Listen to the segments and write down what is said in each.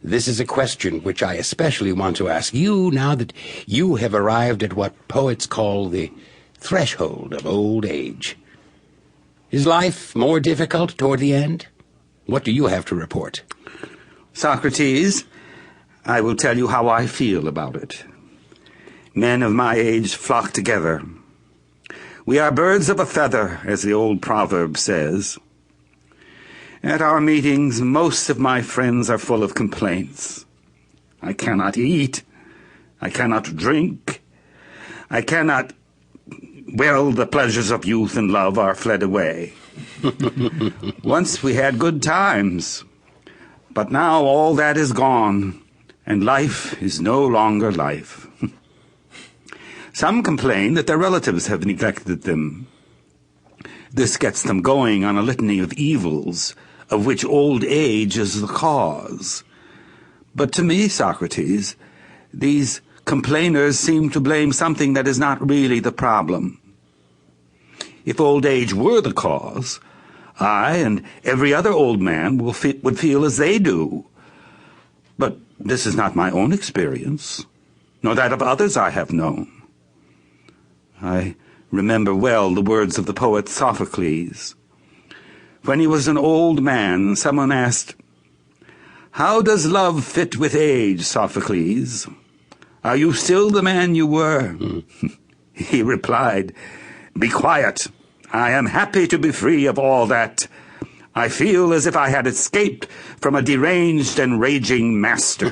This is a question which I especially want to ask you now that you have arrived at what poets call the threshold of old age. Is life more difficult toward the end? What do you have to report? Socrates, I will tell you how I feel about it. Men of my age flock together. We are birds of a feather, as the old proverb says. At our meetings, most of my friends are full of complaints. I cannot eat. I cannot drink. I cannot... Well, the pleasures of youth and love are fled away. Once we had good times, but now all that is gone, and life is no longer life. Some complain that their relatives have neglected them. This gets them going on a litany of evils, of which old age is the cause. But to me, Socrates, these complainers seem to blame something that is not really the problem. If old age were the cause, I and every other old man would feel as they do. But this is not my own experience, nor that of others I have known. I remember well the words of the poet Sophocles. When he was an old man, someone asked, "How does love fit with age, Sophocles? Are you still the man you were?" He replied, "Be quiet. I am happy to be free of all that. I feel as if I had escaped from a deranged and raging master."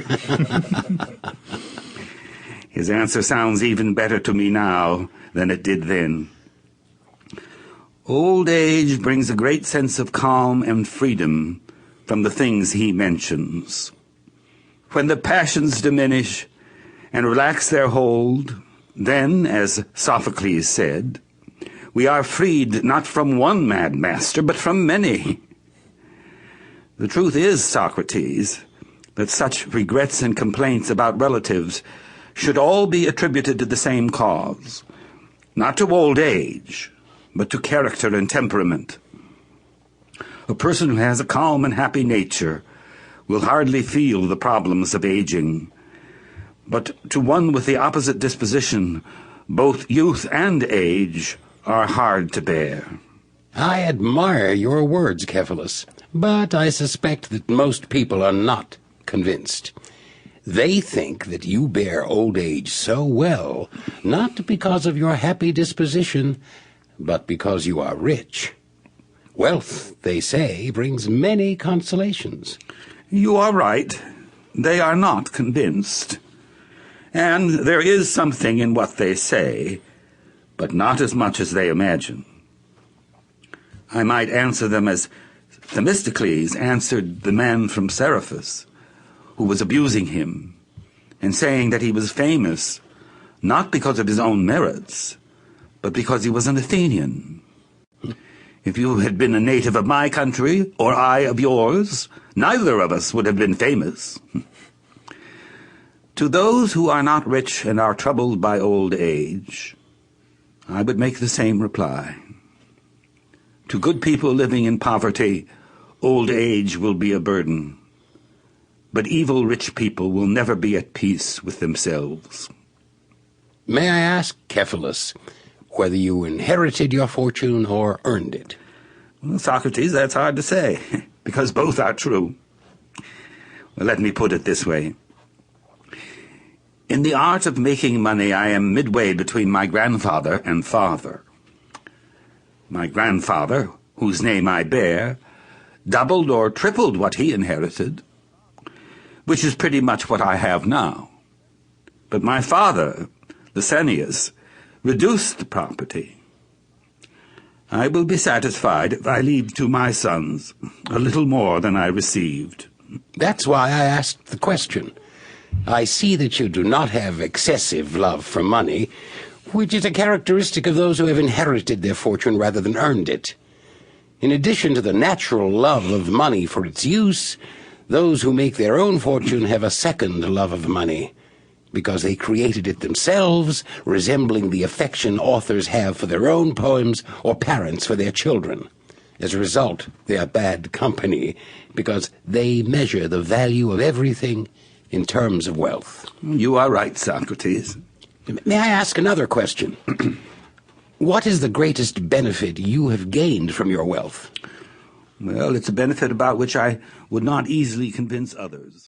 His answer sounds even better to me now than it did then. Old age brings a great sense of calm and freedom from the things he mentions. When the passions diminish and relax their hold, then, as Sophocles said, we are freed not from one mad master, but from many. The truth is, Socrates, that such regrets and complaints about relatives should all be attributed to the same cause, not to old age, but to character and temperament. A person who has a calm and happy nature will hardly feel the problems of aging, but to one with the opposite disposition, both youth and age are hard to bear. I admire your words, Cephalus, but I suspect that most people are not convinced. They think that you bear old age so well, not because of your happy disposition, but because you are rich. Wealth, they say, brings many consolations. You are right. They are not convinced. And there is something in what they say, but not as much as they imagine. I might answer them as Themistocles answered the man from Seriphus, who was abusing him, and saying that he was famous, not because of his own merits, but because he was an Athenian. If you had been a native of my country, or I of yours, neither of us would have been famous. To those who are not rich and are troubled by old age, I would make the same reply. To good people living in poverty, old age will be a burden, but evil rich people will never be at peace with themselves. May I ask, Cephalus, whether you inherited your fortune or earned it? Well, Socrates, that's hard to say, because both are true. Well, let me put it this way. In the art of making money, I am midway between my grandfather and father. My grandfather, whose name I bear, doubled or tripled what he inherited, which is pretty much what I have now. But my father, Licinius, reduced the property. I will be satisfied if I leave to my sons a little more than I received. That's why I asked the question. I see that you do not have excessive love for money, which is a characteristic of those who have inherited their fortune rather than earned it. In addition to the natural love of money for its use, those who make their own fortune have a second love of money, because they created it themselves, resembling the affection authors have for their own poems or parents for their children. As a result, they are bad company because they measure the value of everything in terms of wealth. You are right, Socrates. May I ask another question? What is the greatest benefit you have gained from your wealth? Well, it's a benefit about which I would not easily convince others.